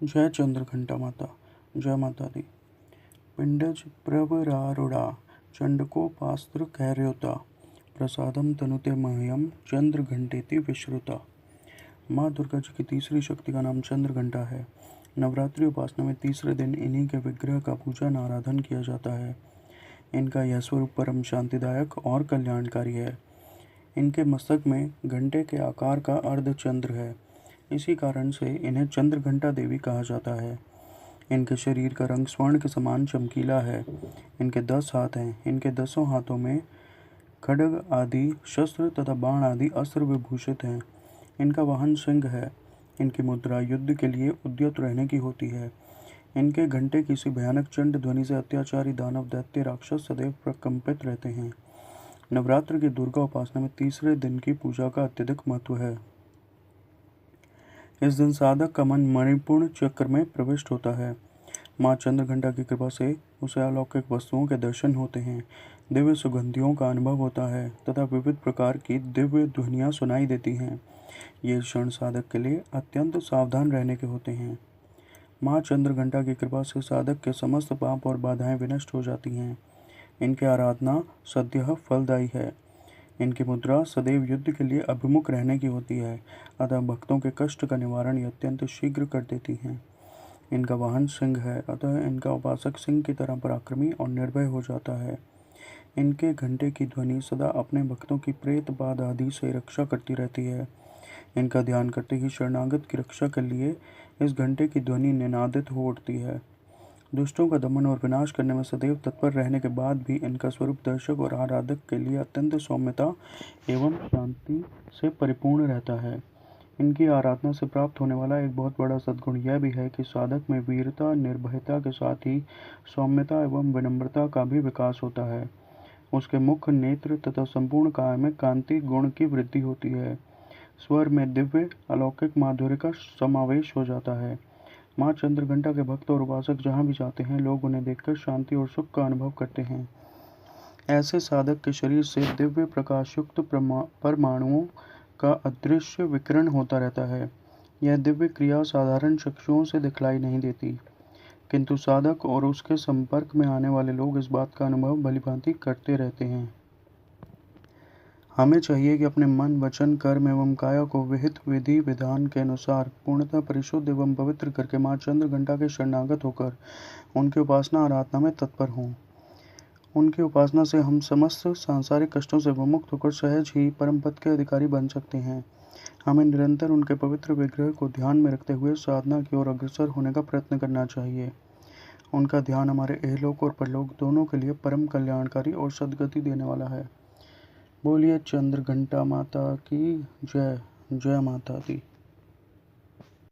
जय चंद्रघंटा माता। जय माता दी। पिंडज प्रवरारुड़ा चंडकोपास्त्र कैर्योता प्रसादम तनुते मह्यम चंद्रघंटेति विश्रुता। माँ दुर्गा जी की तीसरी शक्ति का नाम चंद्रघंटा है। नवरात्रि उपासना में तीसरे दिन इन्हीं के विग्रह का पूजन आराधन किया जाता है। इनका यह स्वरूप परम शांतिदायक और कल्याणकारी है। इनके मस्तक में घंटे के आकार का अर्धचंद्र है। इसी कारण से इन्हें चंद्रघंटा देवी कहा जाता है। इनके शरीर का रंग स्वर्ण के समान चमकीला है। इनके 10 हाथ हैं। इनके 10 हाथों में खड्ग आदि शस्त्र तथा बाण आदि अस्त्र विभूषित हैं। इनका वाहन सिंह है। इनकी मुद्रा युद्ध के लिए उद्यत रहने की होती है। इनके घंटे किसी भयानक चंड ध्वनि से अत्याचारी दानव दैत्य राक्षस सदैव प्रकंपित रहते हैं। नवरात्र की दुर्गा उपासना में तीसरे दिन की पूजा का अत्यधिक महत्व है। इस दिन साधक का मन मणिपूर्ण चक्र में प्रविष्ट होता है। माँ चंद्रघंटा की कृपा से उसे अलौकिक वस्तुओं के दर्शन होते हैं, दिव्य सुगंधियों का अनुभव होता है तथा विविध प्रकार की दिव्य ध्वनियाँ सुनाई देती हैं। ये क्षण साधक के लिए अत्यंत सावधान रहने के होते हैं। माँ चंद्रघंटा की कृपा से साधक के समस्त पाप और बाधाएं विनष्ट हो जाती हैं। इनकी आराधना सद्यः फलदायी है। इनकी मुद्रा सदैव युद्ध के लिए अभिमुख रहने की होती है, अतः भक्तों के कष्ट का निवारण ये अत्यंत शीघ्र कर देती हैं। इनका वाहन सिंह है, अतः इनका उपासक सिंह की तरह पराक्रमी और निर्भय हो जाता है। इनके घंटे की ध्वनि सदा अपने भक्तों की प्रेत बाध आदि से रक्षा करती रहती है। इनका ध्यान करते ही शरणागत की रक्षा के लिए इस घंटे की ध्वनि निनादित हो उठती है। दुष्टों का दमन और विनाश करने में सदैव तत्पर रहने के बाद भी इनका स्वरूप दर्शक और आराधक के लिए अत्यंत सौम्यता एवं शांति से परिपूर्ण रहता है। इनकी आराधना से प्राप्त होने वाला एक बहुत बड़ा सद्गुण यह भी है कि साधक में वीरता, निर्भयता के साथ ही सौम्यता एवं विनम्रता का भी विकास होता है। उसके मुख, नेत्र तथा संपूर्ण काया में कांति गुण की वृद्धि होती है। स्वर में दिव्य अलौकिक माधुर्य का समावेश हो जाता है। माँ चंद्रघंटा के भक्त और उपासक जहाँ भी जाते हैं, लोग उन्हें देखकर शांति और सुख का अनुभव करते हैं। ऐसे साधक के शरीर से दिव्य प्रकाशयुक्त परमाणुओं का अदृश्य विकिरण होता रहता है। यह दिव्य क्रिया साधारण चक्षुओं से दिखलाई नहीं देती, किंतु साधक और उसके संपर्क में आने वाले लोग इस बात का अनुभव भलीभांति करते रहते हैं। हमें चाहिए कि अपने मन, वचन, कर्म एवं काया को विहित विधि विधान के अनुसार पूर्णतः परिशुद्ध एवं पवित्र करके माँ चंद्रघंटा के शरणागत होकर उनकी उपासना आराधना में तत्पर हों। उनकी उपासना से हम समस्त सांसारिक कष्टों से विमुक्त होकर सहज ही परम पद के अधिकारी बन सकते हैं। हमें निरंतर उनके पवित्र विग्रह को ध्यान में रखते हुए साधना की ओर अग्रसर होने का प्रयत्न करना चाहिए। उनका ध्यान हमारे इहलोक और परलोक दोनों के लिए परम कल्याणकारी और सद्गति देने वाला है। बोलिए चंद्रघंटा माता की जय। जय माता दी।